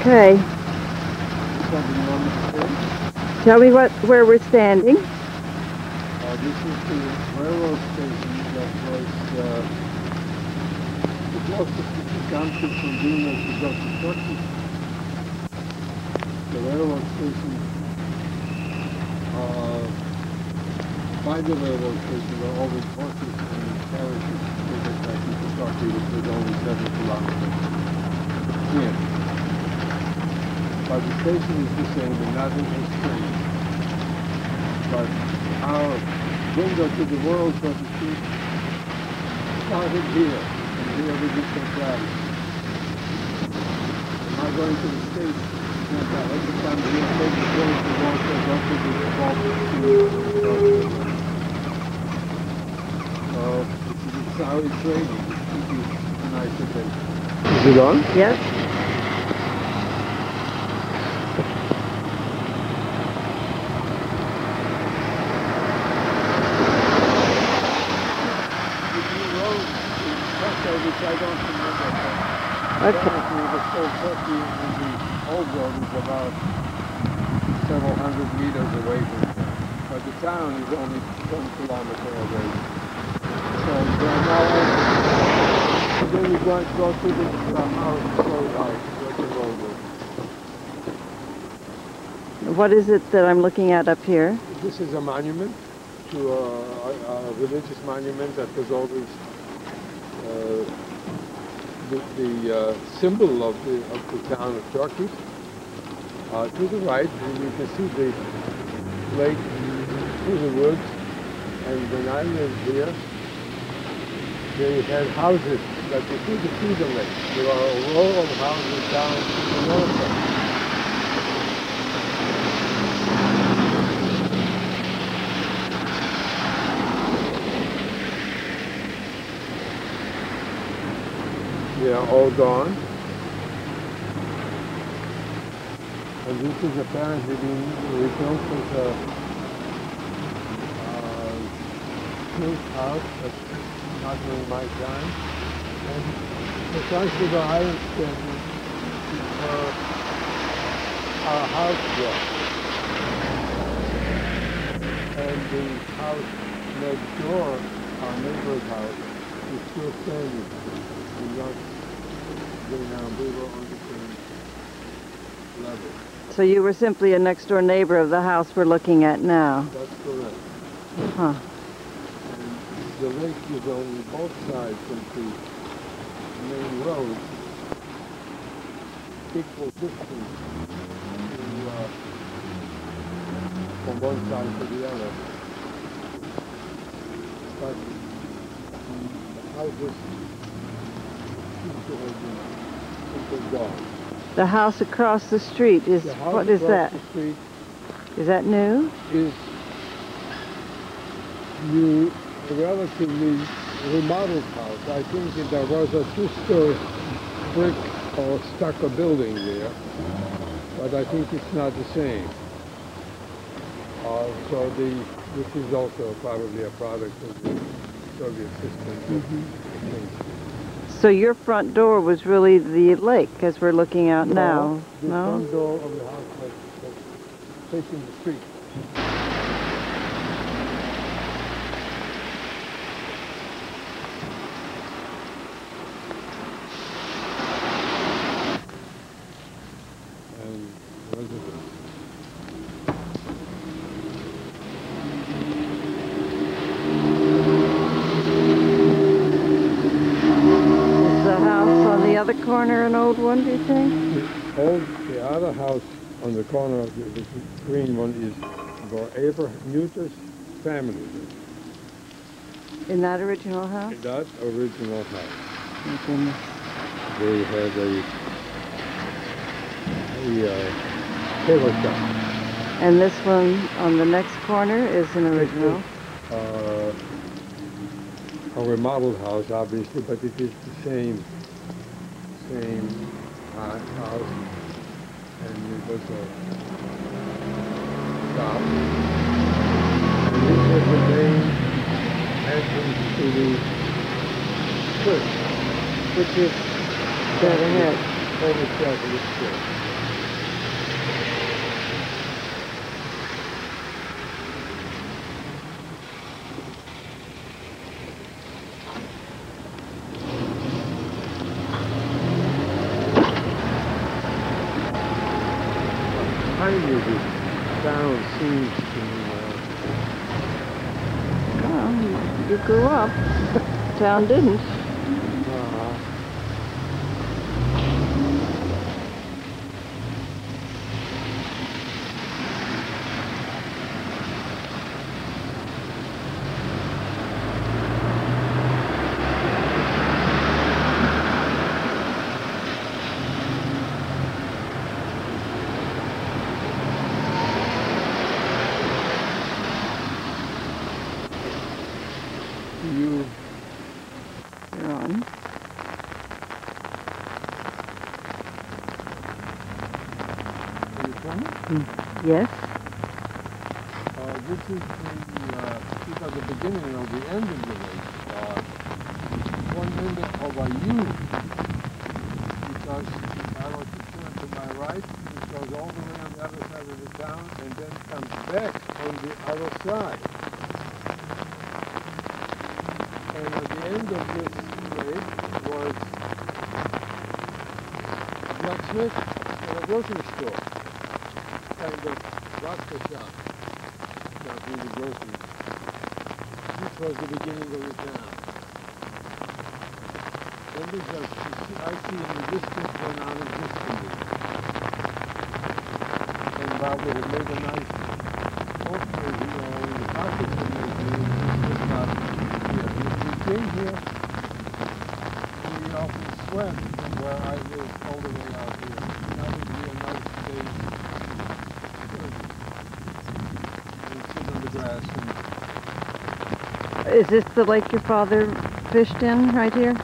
Okay. Tell me where we're standing. This is the railroad station that was the closest you could come to from Vilnius to go to Turkey. The railroad station, by the railroad station, there were always horses and carriages taken back to Turkey, which was only 7 kilometers in. But the station is the same and nothing has changed. But our window to the world, so to speak, started here, and here we did some travel. Now going to the States, every time we take the village to walk, they go to the involved. So it's how it's raining. It's a nice day. Is it on? Yes. Which I don't remember. Okay. The whole Turkey in the old road is about several hundred meters away from here. But the town is only 1 kilometer away. So they're now and then we're going to go to this house, where the road is. What is it that I'm looking at up here? This is a monument to a religious monument that was always the symbol of the town of Turkey. To the right, you can see the lake through the woods. And when I lived here, they had houses that you couldn't see the lake. There are a row of houses down the north side. They are all gone. And this is apparently being rebuilt as a huge house, but not during my time. And precisely where I am standing is where our house was. And the house next door, our neighbor's house, is still standing. We were on the same level. So you were simply a next-door neighbor of the house we're looking at now? That's correct. Huh. And the lake is on both sides of the main road, equal distance from one side to the other. But the houses gone. The house across the street is, what is that? The street is that new? Is new, a relatively remodeled house. I think that there was a two-story brick or stucco building there, but I think it's not the same. So this is also probably a product of the Soviet system. So your front door was really the lake, as we're looking out now? The front door of the house was facing the street. And residence. The other corner, an old one, do you think? The other house on the corner of the green one is for Abraham Newton's family. In that original house? In that original house. Oh, goodness. They had a tailor shop. And this one on the next corner is an original? A remodeled house, obviously, but it is the same house, and it was a shop. And this was the main entrance to the church, which is dead ahead. Holy Catholic Church. tiny this town seems to me now. Well, you grew up. Town didn't. You're on. Are you filming? Yes. This is the beginning of the end of the lake. One end of a U, because I want to turn to my right, it goes all the way on the other side of the town and then comes back on the other side. And at the end of this lake was a blacksmith and a grocery store, kind of vodka shop. Not really groceries. This was the beginning of the town. Then there's I see in the distance a non-existent building. And while they had made a nice portrait, in the pockets of the building, just not here. If we came here, we often swam from where I live all the way out here. That would be a nice day. On the grass. Is this the lake your father fished in right here?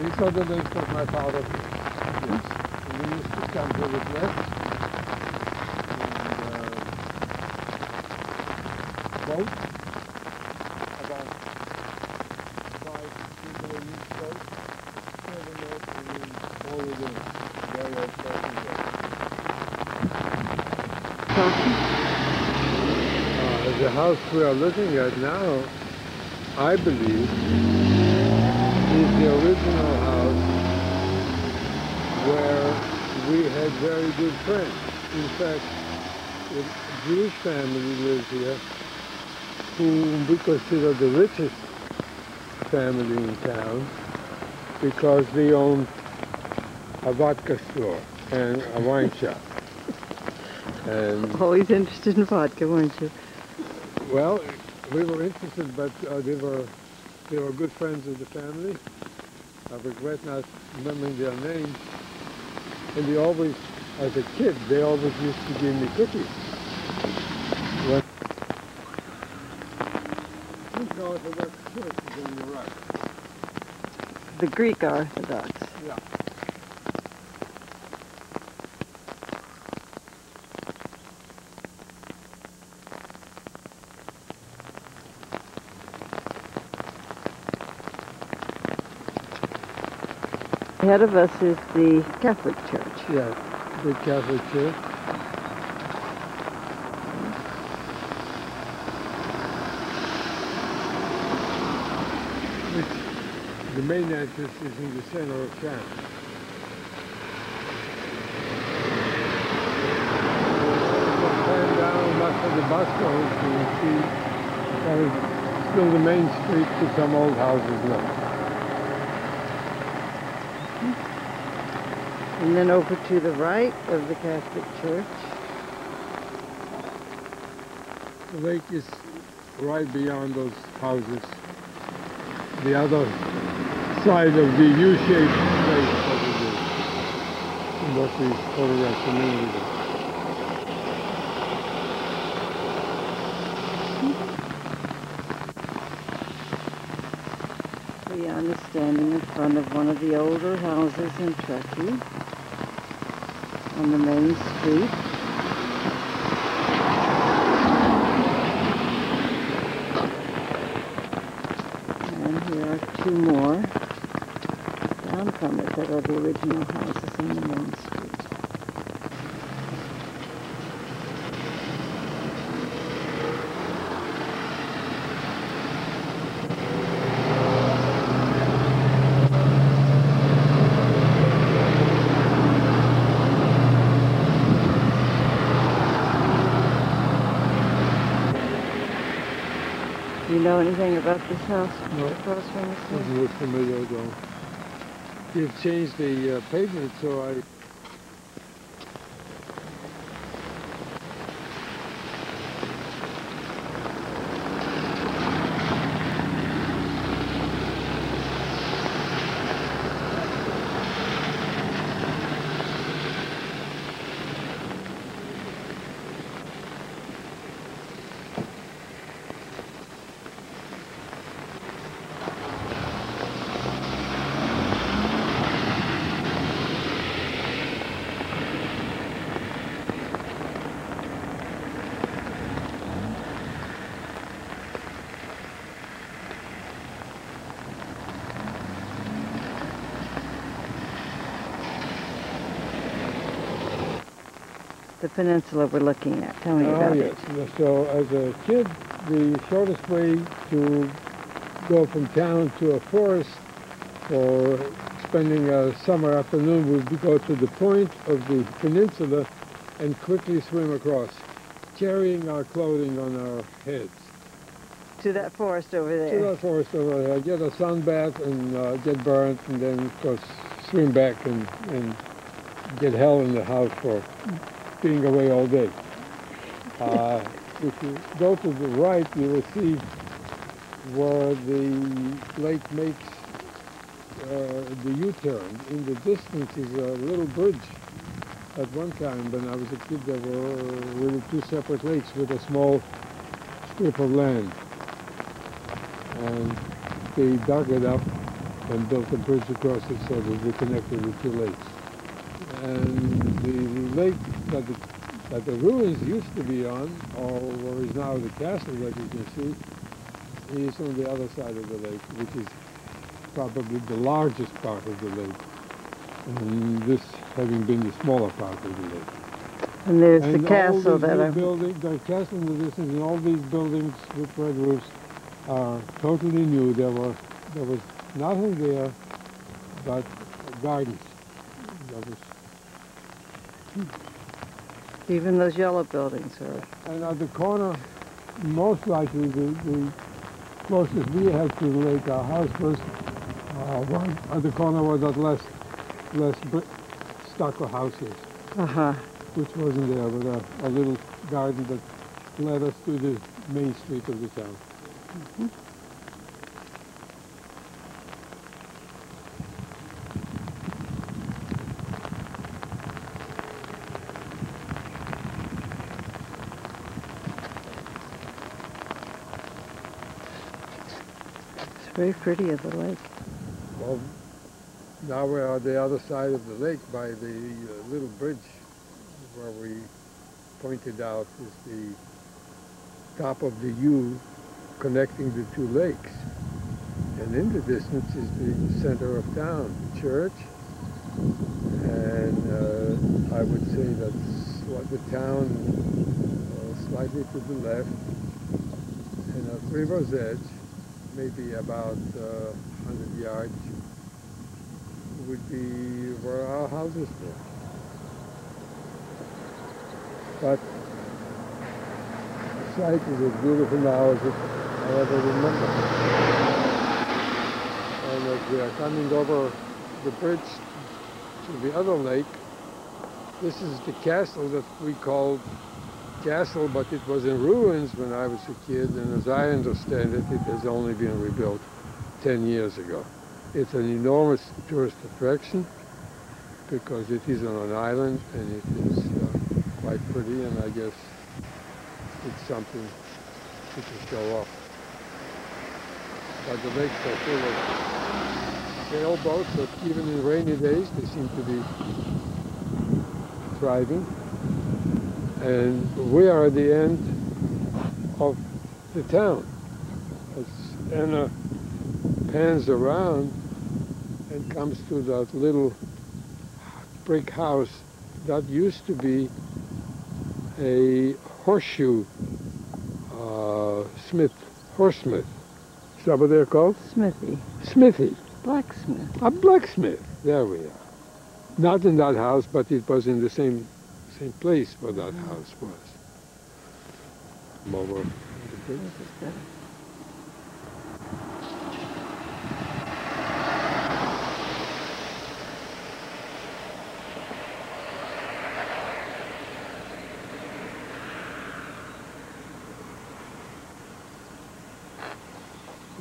These are the lakes that my father fished. Yes. And we used to come here with nets and boat, about 5 people in each boat, 7 nets, and then all of them very old fashioned the house we are looking at now, I believe, is the original house where we had very good friends. In fact, a Jewish family lives here, whom we consider the richest family in town because they own a vodka store and a wine shop. And always interested in vodka, weren't you? well, we were interested, but they were good friends of the family. I regret not remembering their names. And they always, as a kid, they always used to give me cookies. When Greek Orthodox Church is on the right. The Greek Orthodox. Yeah. Ahead of us is the Catholic Church. Yeah, the Catholic Church. Which, the main entrance is in the center of town. Turn down much of the bus road, so you see that is still the main street with some old houses left. And then over to the right of the Catholic Church. The lake is right beyond those houses. The other side of the U-shaped lake over there. And what these photographs are mainly there. Leon is standing in front of one of the older houses in Trakai on the main street. And here are 2 more down from it that are the original houses on the main street. know anything about this house No. across from the street? Doesn't look familiar though. They've changed the pavement, so I... The peninsula we're looking at. Tell me about it. Yes. So as a kid, the shortest way to go from town to a forest for spending a summer afternoon would be go to the point of the peninsula and quickly swim across, carrying our clothing on our heads. To that forest over there. To that forest over there, get a sunbath and get burnt, and then of course swim back and get hell in the house for being away all day. If you go to the right, you will see where the lake makes the U-turn. In the distance is a little bridge. At one time, when I was a kid, there were really two separate lakes with a small strip of land. And they dug it up and built a bridge across it so that we connected the two lakes. And the lake that the ruins used to be on, or where is now the castle that you can see, is on the other side of the lake, which is probably the largest part of the lake. And this having been the smaller part of the lake. And there's And the castle that the castle in the distance, and all these buildings with red roofs are totally new. There was nothing there but gardens. There was, even those yellow buildings are. and at the corner, most likely the closest we had to the lake, our house was at the corner were that less stucco houses, which wasn't there, but a little garden that led us to the main street of the town. It's very pretty of the lake. Well, now we're on the other side of the lake by the little bridge where we pointed out is the top of the U connecting the two lakes. And in the distance is the center of town, the church. And I would say that's what the town slightly to the left. And at river's edge, maybe about 100 yards, would be where our houses were. But the site is as beautiful now as I ever remember. And as we are coming over the bridge to the other lake, this is the castle that we called castle, but it was in ruins when I was a kid, and as I understand it, it has only been rebuilt 10 years ago. It's an enormous tourist attraction because it is on an island and it is quite pretty, and I guess it's something to show off. But the lakes are full of sailboats, but even in rainy days they seem to be thriving. And we are at the end of the town. As Anna pans around and comes to that little brick house that used to be a horseshoe horsemith. Is that what they're called? Smithy. Smithy. Blacksmith. A blacksmith. There we are. Not in that house, but it was in the same place where that house was. Over the bridge.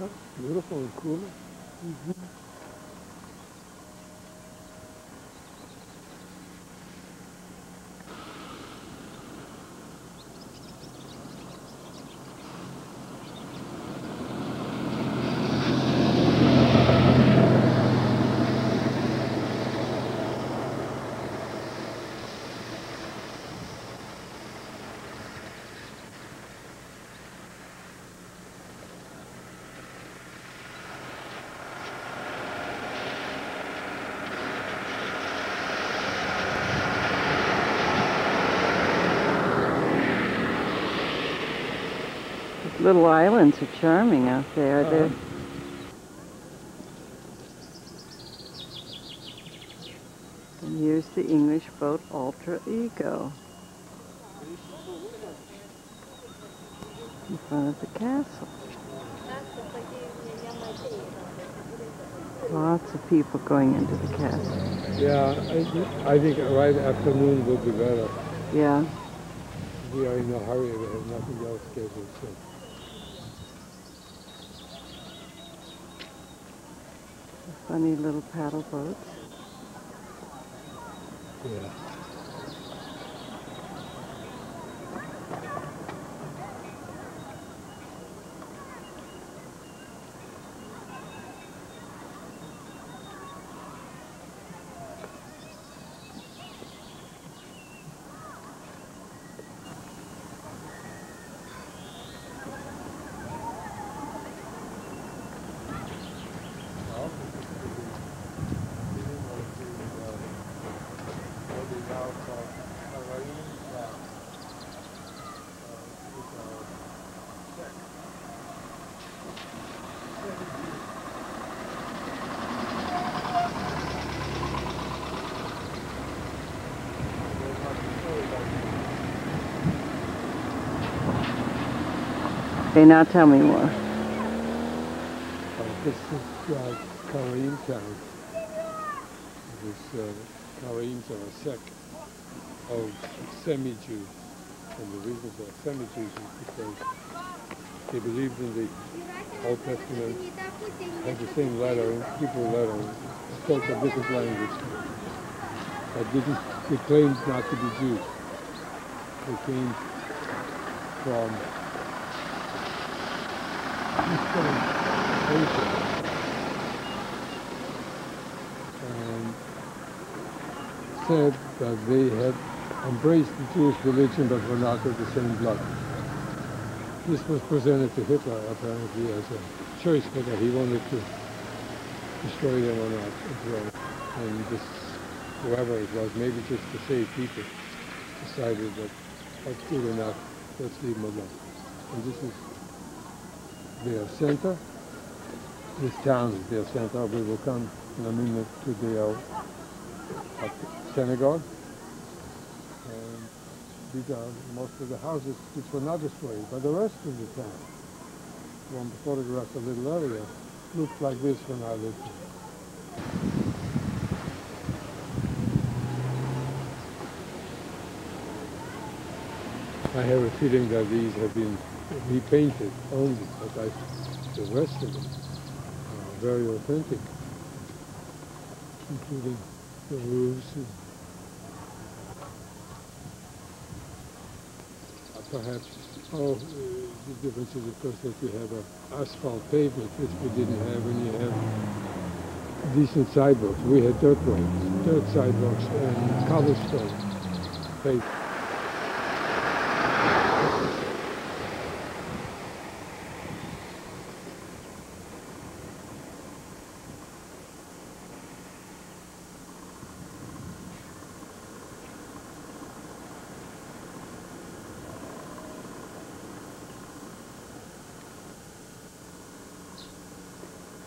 That's beautiful and cool. Little islands are charming out there. They're And here's the English boat Ultra Ego in front of the castle. Lots of people going into the castle. Yeah, I think right afternoon would be better. Yeah. We are in a hurry. We have nothing else scheduled. So. Funny little paddle boats. Yeah. Okay, now tell me more. This is Karaim town. This Karaims are a sect of semi-Jews. And the reason for semi-Jews is because they believed in the Old Testament, had the same letter, Hebrew letter, spoke a different language, but they claimed not to be Jews. They came from Eastern Asia. And said that they had embraced the Jewish religion but were not of the same blood. This was presented to Hitler apparently as a choice whether he wanted to destroy them or not as well. And this, whoever it was, maybe just to save people, decided that that's good enough, let's leave them alone. And this is their center. This town is their center. We will come in a minute to their synagogue. And these are most of the houses which were not destroyed, but the rest of the town, from the photographs a little earlier, looked like this when I lived here. I have a feeling that these have been repainted only, but the rest of them are very authentic, including the roofs. Perhaps, the difference is of course that you have an asphalt pavement, which we didn't have when you have decent sidewalks. We had dirt roads, dirt sidewalks, and cobblestone pavement.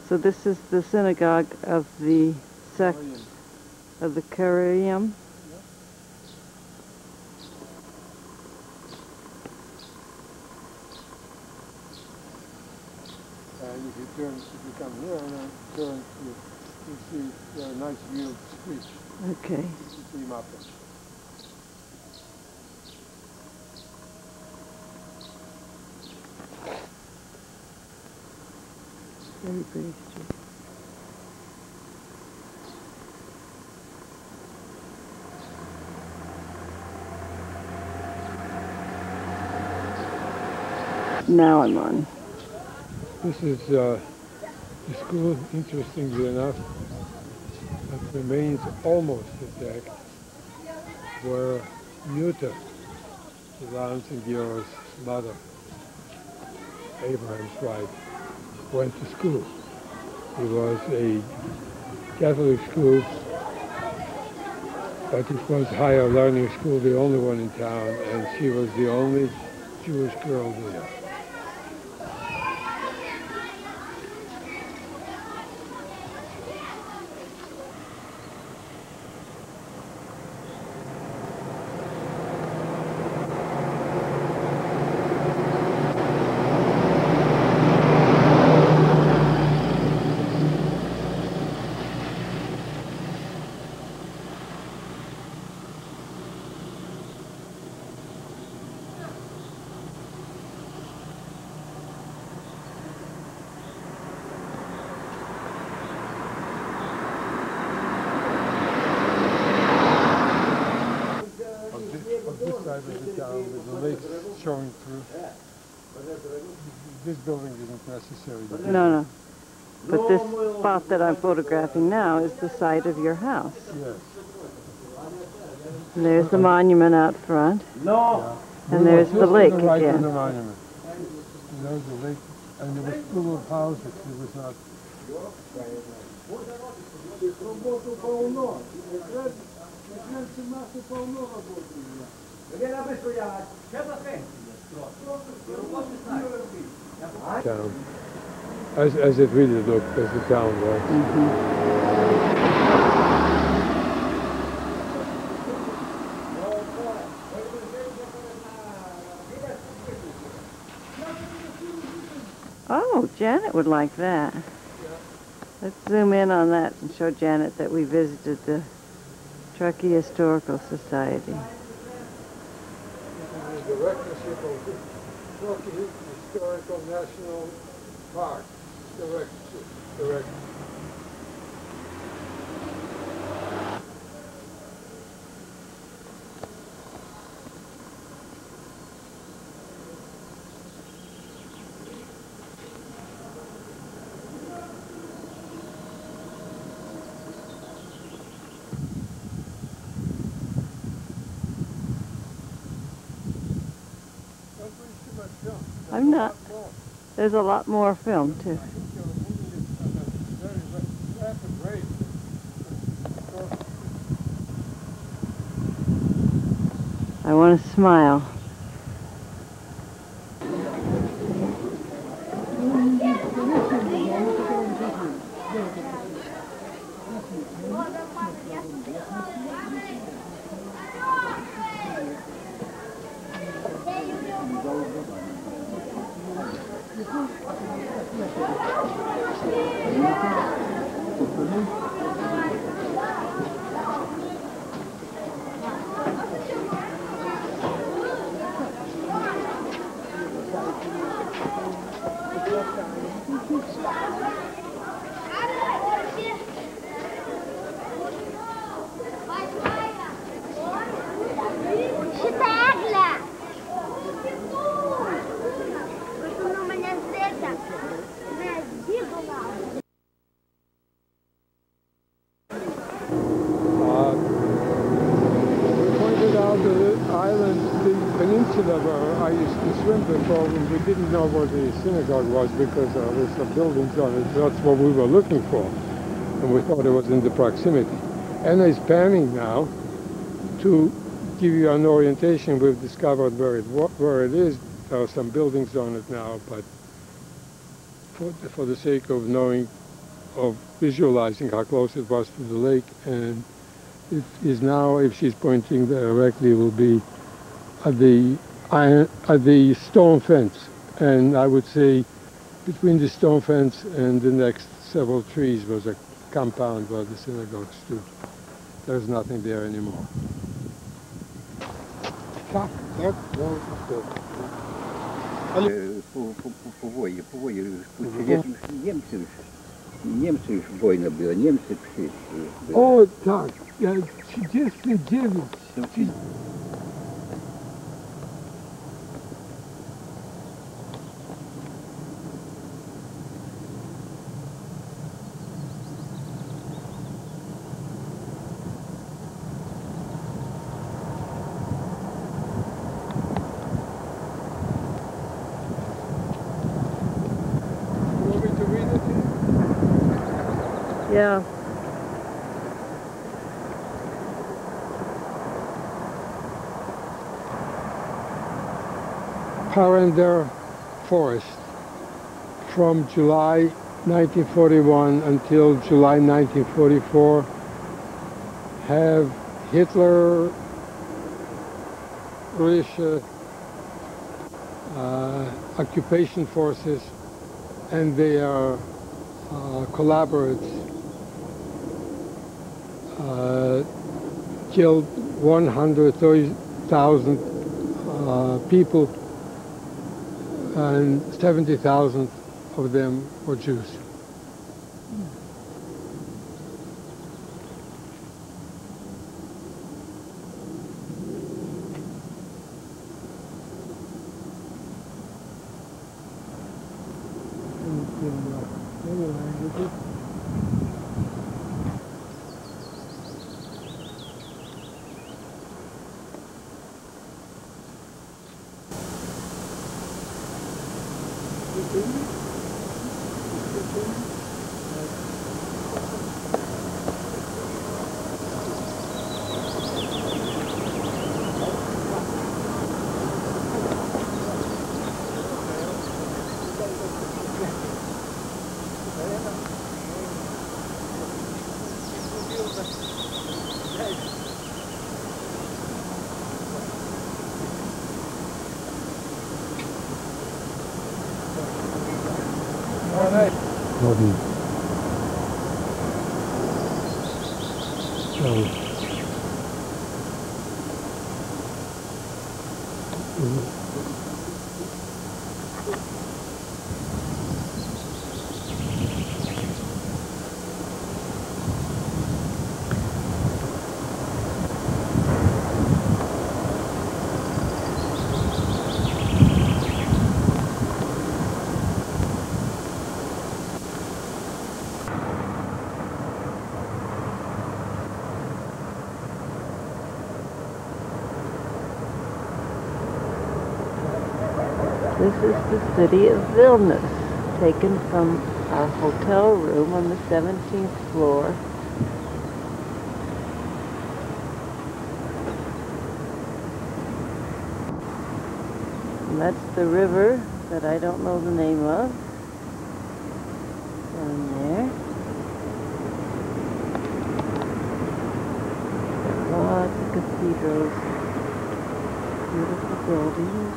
So this is the synagogue of the sect of the Karaim. And if you come here and then turn, you see there a nice view of the street. Okay. You see Mappa. Very pretty street. Now I'm on. This is the school, interestingly enough, that remains almost intact, where Jutta, Lance and Georg's mother, Abraham's wife, went to school. It was a Catholic school, but it was a higher learning school, the only one in town, and she was the only Jewish girl there. Of the town with the lake showing through. This building isn't necessary. No. But this spot that I'm photographing now is the site of your house. Yes. And there's the monument out front. No. And there's the lake right again. Of the monument. And there's the lake, and there was full of houses. It was not. Town, as it really looked, as the town was. Oh, Janet would like that. Let's zoom in on that and show Janet that we visited the Trakai Historical Society. The rectorship of the Trakai Historical National Park. The rectorship. I'm not. There's a lot more film, too. I want to smile. Where I used to swim before, we didn't know where the synagogue was because there was some buildings on it. That's what we were looking for, and we thought it was in the proximity. Anna is panning now to give you an orientation. We've discovered where it is. There are some buildings on it now, but for the sake of knowing, of visualizing how close it was to the lake, and it is now, if she's pointing directly, it will be at the stone fence, and I would say between the stone fence and the next several trees was a compound where the synagogue stood. There's nothing there anymore. Powoli, Niemcy już wojna była, Niemcy przyszli. O tak, 39. Yeah. Parender Forest from July 1941 until July 1944 have Hitler, Russia, occupation forces and their collaborators killed 130,000 people, and 70,000 of them were Jews. Modern. This is the city of Vilnius, taken from our hotel room on the 17th floor. And that's the river that I don't know the name of. Down there. Lots of cathedrals. Beautiful buildings.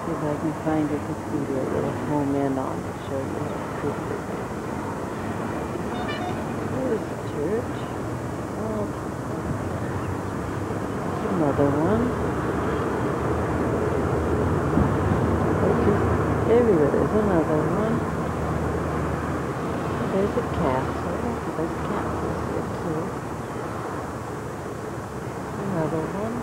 See if I can find a cathedral that'll home in on to show you how pretty it is. There's the church. Oh, there's another one. Everywhere there's another one. There's a castle. There's castles here too. Another one.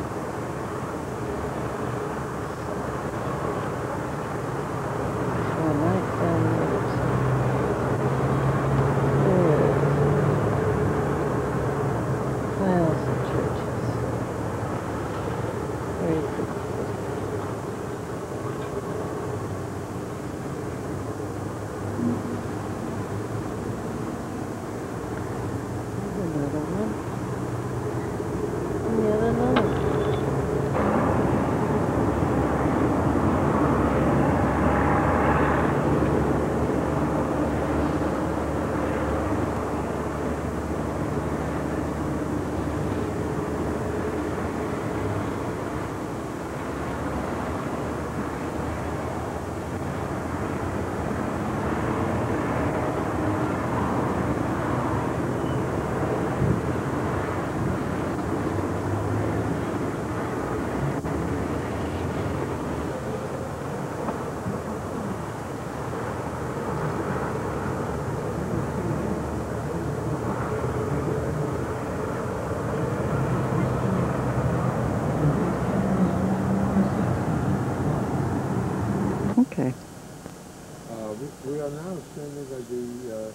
are now standing at the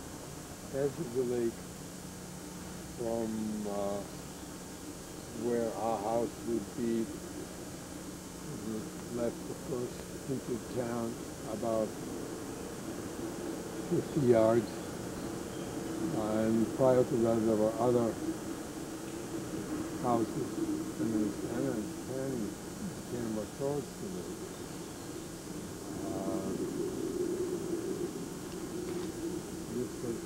edge of the lake from where our house would be. We left, of course, into town about 50 yards. And prior to that, there were other houses. And then Anna and Fanny came across the lake. This was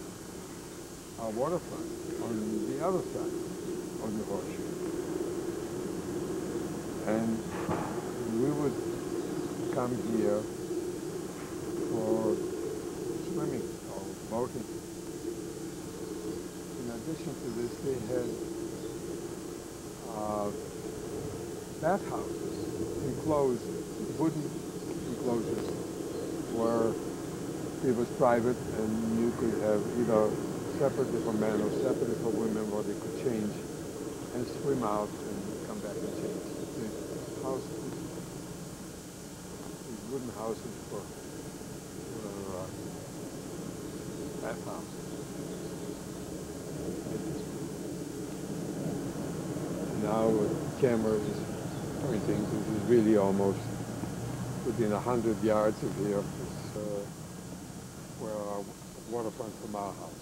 our waterfront on the other side of the horseshoe. And we would come here for swimming or boating. In addition to this, they had bathhouses, enclosed, wooden enclosures, where it was private and you could have either separately for men or separately for women where they could change and swim out and come back and change. The houses, these wooden houses were bathhouses. Now with cameras pointing, this is really almost within 100 yards of here. It's where our waterfront from our house is.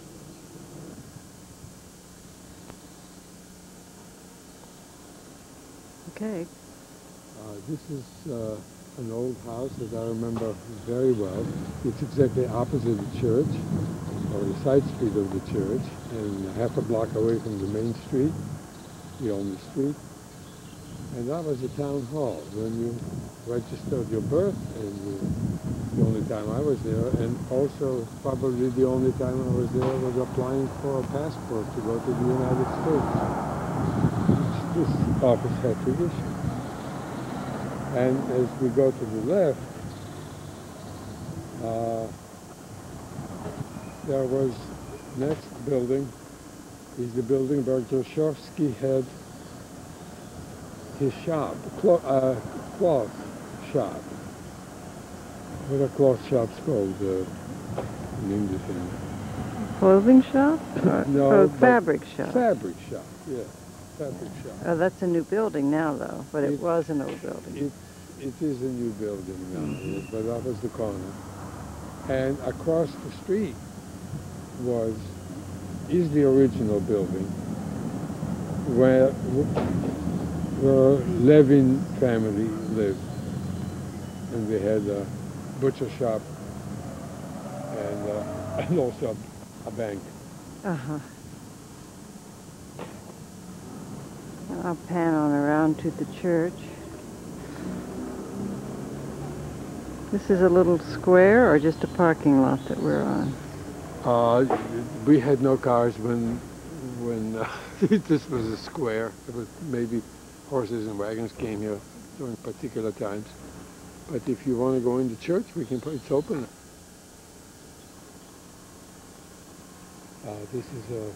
Okay. This is an old house that I remember very well. It's exactly opposite the church, or the side street of the church, and half a block away from the main street, the only street. And that was the town hall when you registered your birth, and the only time I was there, and also probably the only time I was there was applying for a passport to go to the United States. This office had tradition. And as we go to the left, there was next building is the building where Joshovsky had his shop, cloth shop. What are cloth shops called in English? Clothing shop? No, fabric shop. Fabric shop, yeah. Fabric shop. Oh, that's a new building now, though, but it was an old building. It is a new building now, but that was the corner. And across the street is the original building where the Levin family lived. And they had a butcher shop and also a bank. Uh-huh. I'll pan on around to the church. This is a little square or just a parking lot that we're on? We had no cars when this was a square. It was maybe horses and wagons came here during particular times. But if you want to go into church, it's open. This is a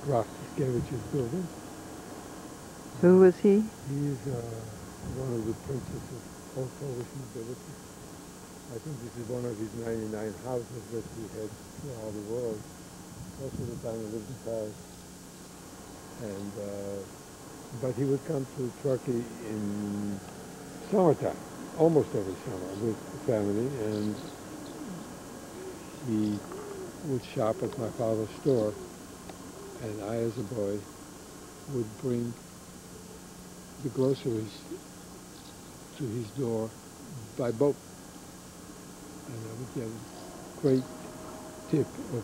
Graf Giskevich's building. Who was he? He's one of the princes of old Polish nobility. I think this is one of his 99 houses that he had throughout the world. Most of the time he lived in Paris. And, but he would come to Trakai in summertime, almost every summer with the family, and he would shop at my father's store, and I, as a boy, would bring the groceries to his door by boat. And I would get a great tip of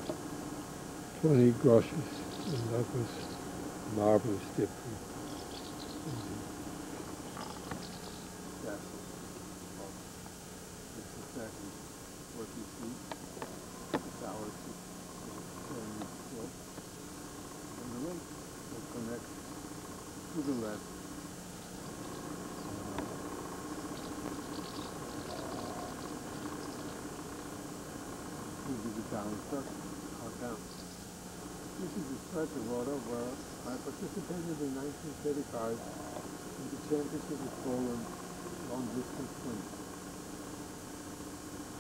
20 groschen, and that was a marvelous tip. This is exactly what you see. The towers and the lake that connects to the left. This is the town structure, our town. This is the stretch of water where I participated in 1935 in the championship of Poland long distance swimming.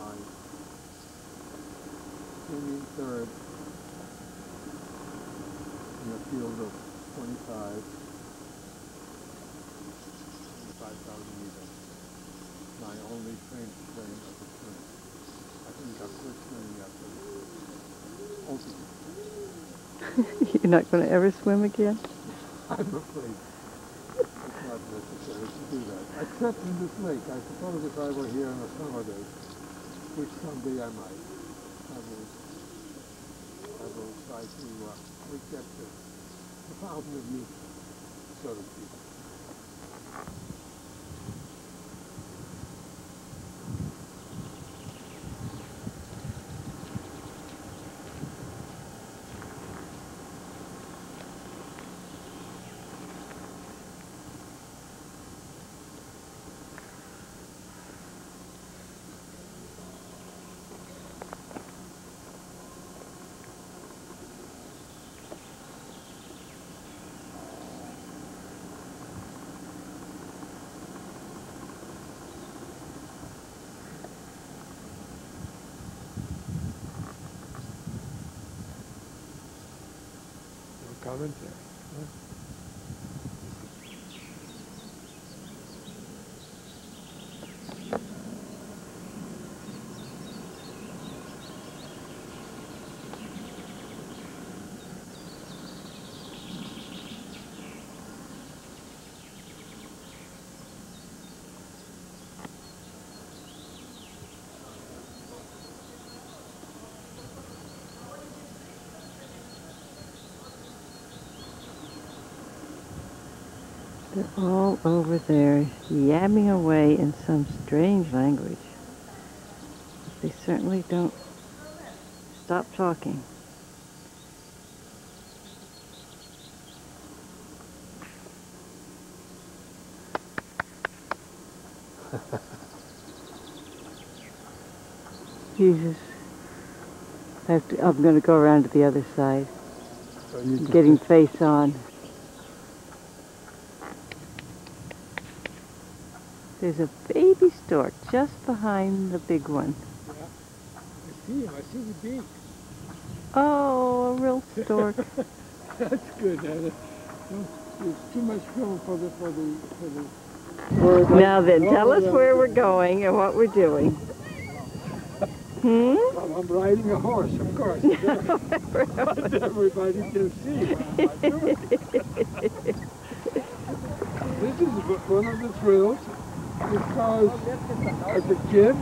behind. Came in third in a field of 25,000 meters. My only claim to fame as a swimmer. I think I quit swimming after ultimate. You're not going to ever swim again? I'm afraid it's not necessary to do that. Except in this lake. I suppose if I were here on a summer day, which someday I might, I will try to recapture the fountain of youth, so to speak. Commentary. Huh? They're all over there, yamming away in some strange language. They certainly don't stop talking. Jesus. I'm going to go around to the other side. So you can Getting face on. There's a baby stork just behind the big one. Yeah. I see him. I see the beak. Oh, a real stork. That's good, Anna. There's too much film for the word. Now then, tell us where we're going and what we're doing. Hmm? Well, I'm riding a horse, of course. But everybody can see what I'm doing. This is one of the thrills because as a kid,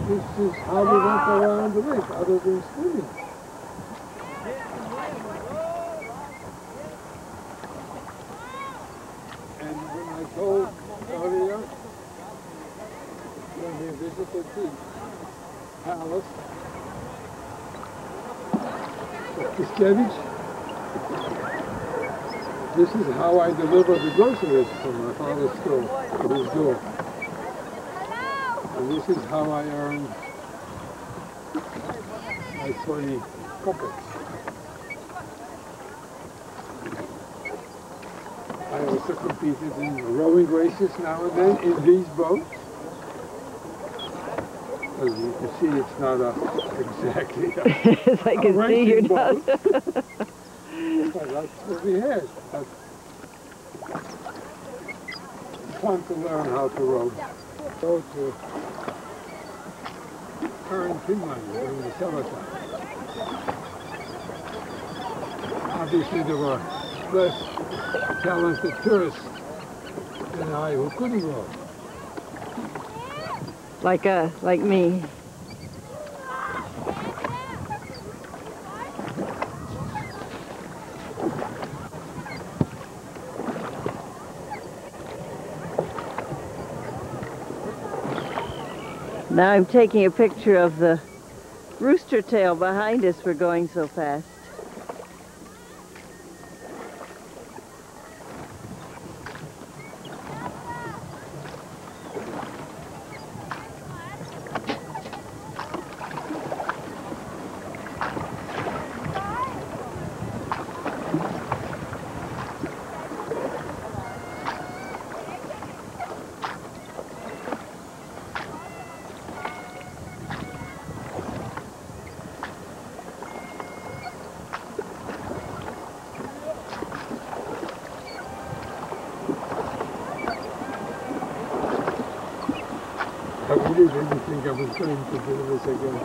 this is how we went around the lake, other than swimming. And when I told earlier, when we visited the palace of Tiskevich, this is how I delivered the groceries from my father's store to his door. And this is how I earned my 20 kopecks. I also competed in rowing races now and then in these boats. As you can see, it's not exactly As I can see, you're not. But that's what we had. But it's fun to learn how to row. Go to earn pin money during the summertime. Obviously, there were less talented tourists than I who couldn't row. Like me. Now I'm taking a picture of the rooster tail behind us. We're going so fast. really didn't think I was going to do this again.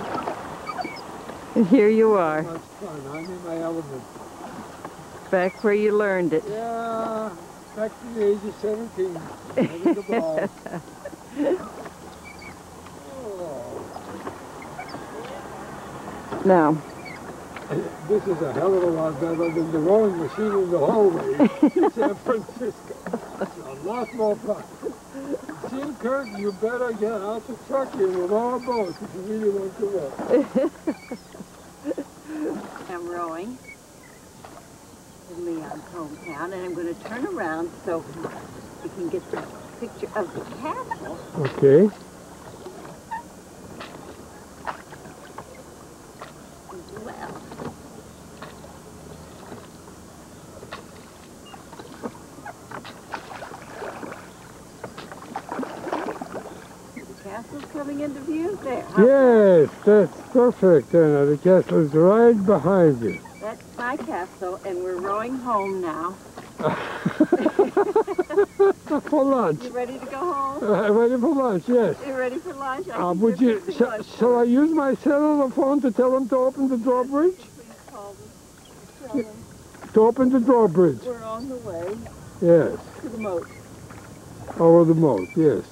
And here you are, Much fun. I'm in my element. back where you learned it. Yeah, back to the age of 17. Having the ball. Oh. Now, This is a hell of a lot better than the rowing machine in the hallway in San Francisco. It's a lot more fun. Jim Kirk, you better get out to Trakai with our boats if you really want to row. I'm rowing in Leon's hometown, and I'm going to turn around so we can get the picture of the castle. Okay. Well, the castle's coming into view there. Huh? Yes, that's perfect, Anna. The castle is right behind you. That's my castle, and we're rowing home now. For lunch. You ready to go home? Ready for lunch, yes. You ready for lunch? Would you? Shall I use my cellular phone to tell them to open the drawbridge? Please call them. Tell them To open the drawbridge? we're on the way Yes. to the moat. Over the moat, yes.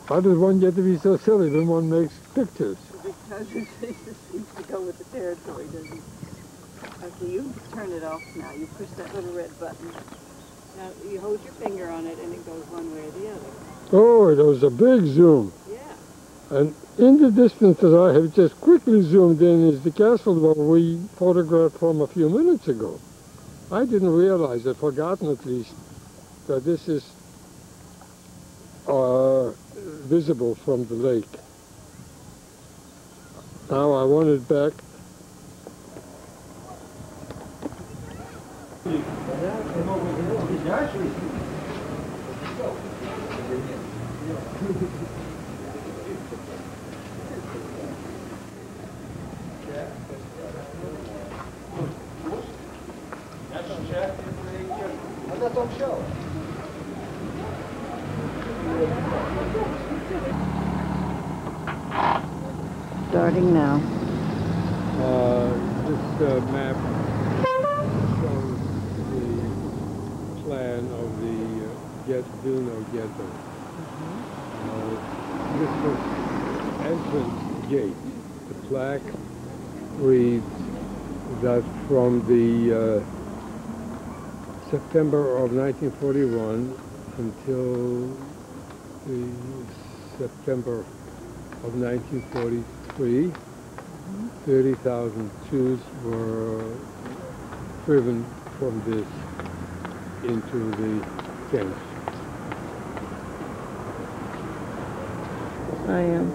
How does one get to be so silly when one makes pictures? Because it just seems to go with the territory, doesn't it? Okay, you turn it off now. You push that little red button. Now, you hold your finger on it and it goes one way or the other. Oh, it was a big zoom. Yeah. And in the distance that I have just quickly zoomed in is the castle that we photographed from a few minutes ago. I didn't realize, I'd forgotten at least, that this is visible from the lake. Now I want it back. Starting now. This map shows the plan of the Vilnius ghetto. This was entrance gate. The plaque reads that from the September of 1941 until the September of 1943, 30,000 Jews were driven from this into the camps. I am.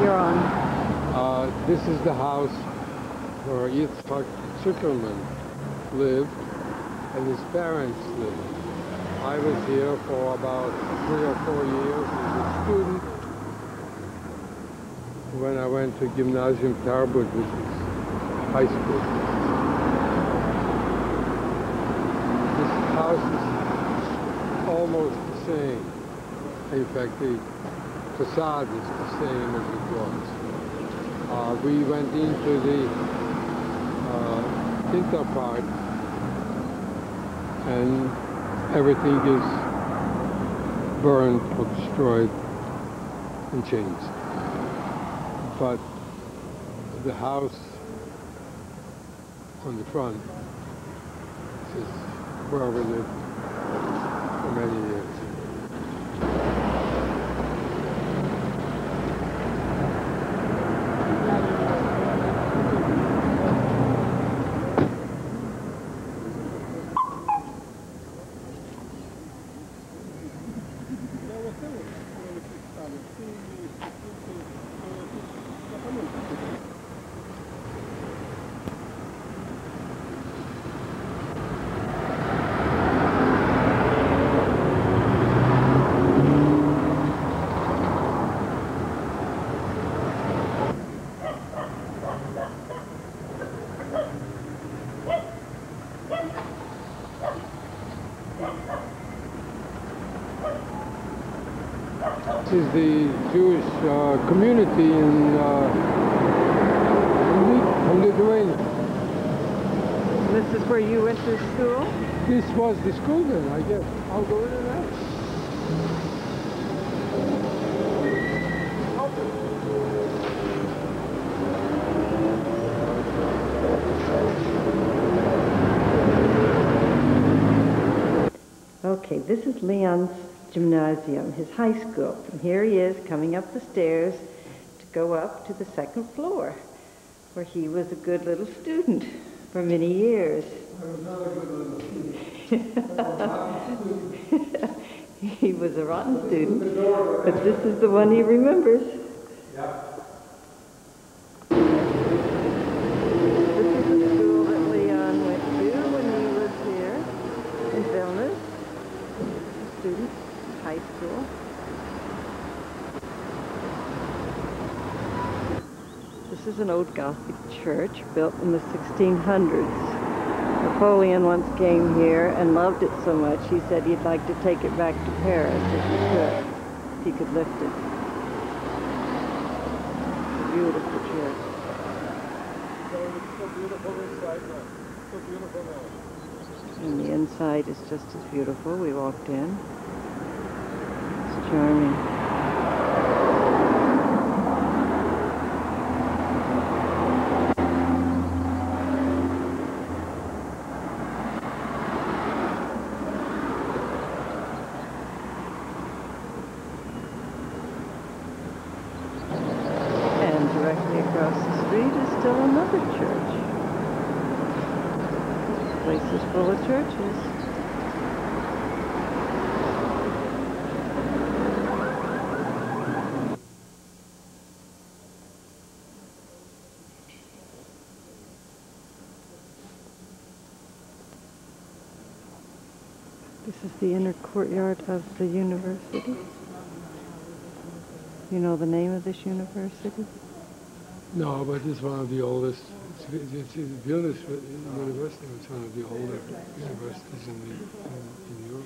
You're on. This is the house where Yitzhak Zuckerman lived and his parents lived. I was here for about 3 or 4 years as a student when I went to Gymnasium Tarbut, which is high school. This house is almost the same. In fact, the facade is the same as it was. We went into the Inter Park and everything is burned or destroyed and changed. But the house on the front is where we lived for many years. is the Jewish community in from Lithuania. This is where you went to school? This was the school then, I guess. I'll go into that. Okay, this is Leon's gymnasium, his high school. And here he is coming up the stairs to go up to the second floor, where he was a good little student for many years. I was not a good little student. He was a rotten student, but this is the one he remembers. Yeah. This is the school that Leon went to when he was here in Vilnius. Student, high school. This is an old Gothic church built in the 1600s. Napoleon once came here and loved it so much he said he'd like to take it back to Paris if he could lift it. Beautiful church. So beautiful inside now. So beautiful now. And the inside is just as beautiful. We walked in. It's charming. And directly across the street is still another church. This place is full of churches. This is the inner courtyard of the university. You know the name of this university? No, but it's one of the oldest. It's Vilnius University. It's one of the older universities in Europe.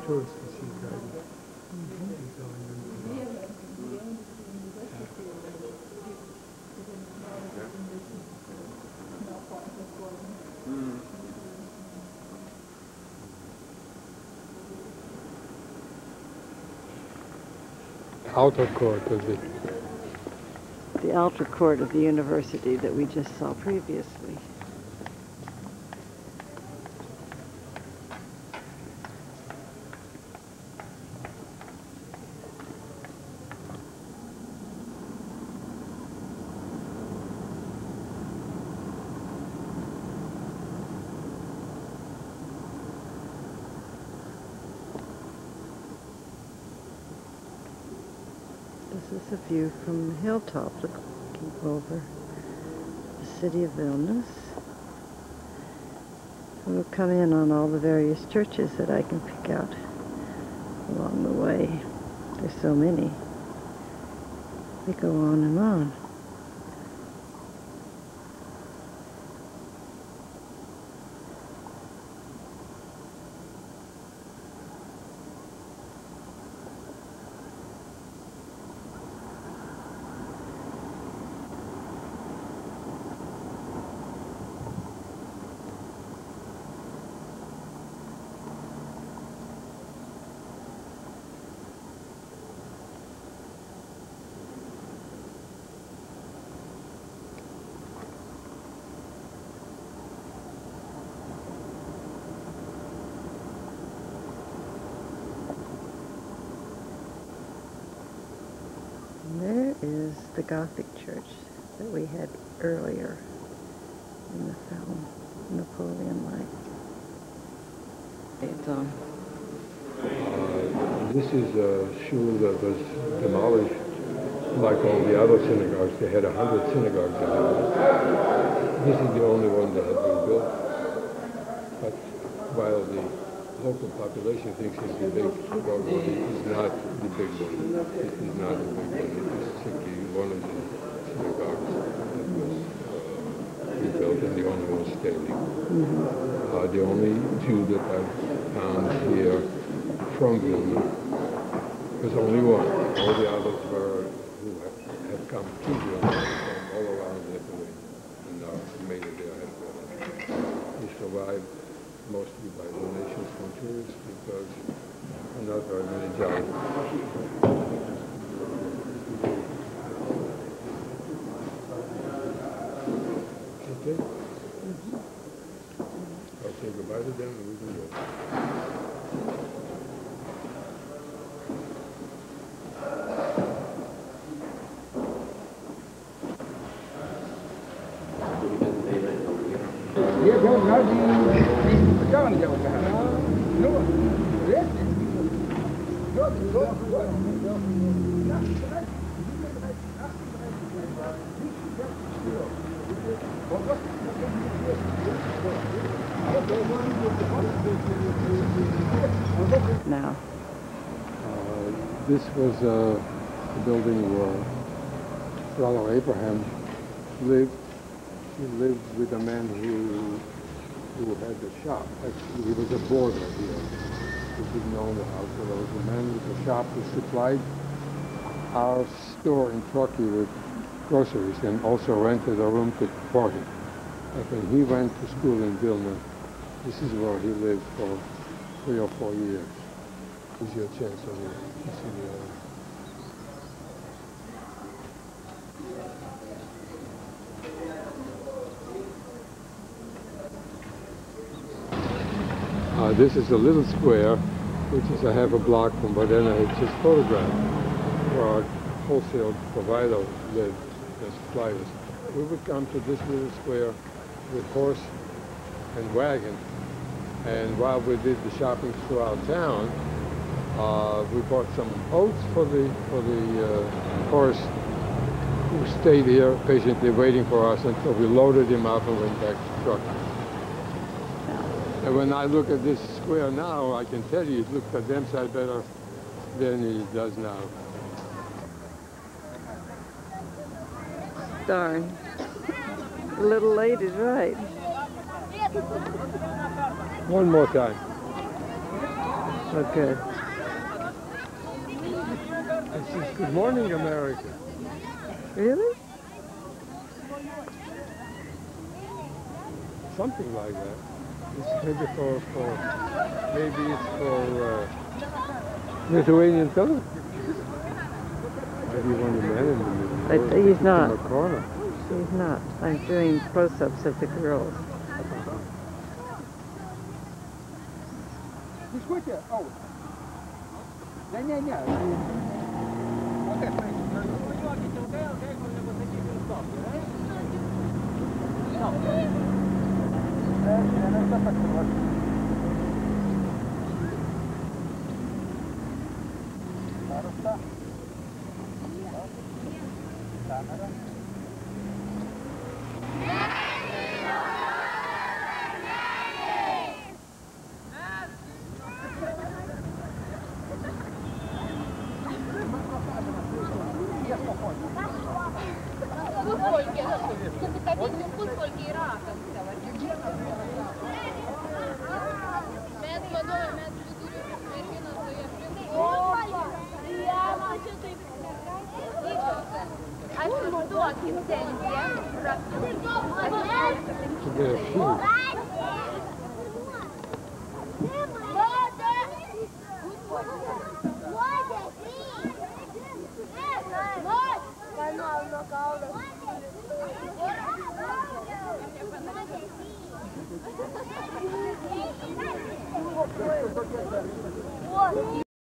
Tourists can see garden. Outer court of it. The outer court of the university that we just saw previously. This is a view from the hilltop looking over the city of Vilnius. We'll come in on all the various churches that I can pick out along the way. There's so many. They go on and on. There is the Gothic church that we had earlier in the film, Napoleon Light. It's on. This is a shul that was demolished like all the other synagogues. They had 100 synagogues in it. This is the only one that had been built. But while the local population thinks it's the big one. It is not the big one. It is not the big one. It is simply one of the synagogues that was rebuilt and the only one standing. The only two that I've found here from Vilna, there's only one. All the others were who have come to Vilna from all around Lithuania and are made it their headquarters. They survived mostly by donations from tourists because there are not very many jobs. Okay? I'll say goodbye to them and we can go. Now. This was a building where Brother Abraham lived. He lived with a man who had the shop. Actually, he was a boarder here. He didn't own the house, but there was a man with a shop who supplied our store in Trakai with groceries and also rented a room to party. And when he went to school in Vilna, this is where he lived for 3 or 4 years. Here's your chance over here to see the other. This is a little square, which is a half a block from what I had just photographed, where our wholesale provider lived as suppliers. We would come to this little square with horse and wagon, and while we did the shopping throughout town, we bought some oats for the horse, who stayed here patiently waiting for us until we loaded him up and went back to the truck. And when I look at this square now, I can tell you it looks a damn sight better than it does now. Darn. A little late is right. One more time. Okay. It says, "Good morning, America." Really? Something like that. It's maybe maybe it's for Lithuanian television. Maybe one of the men in the middle. He's not. In the corner. He's not. I'm doing close-ups of the girls.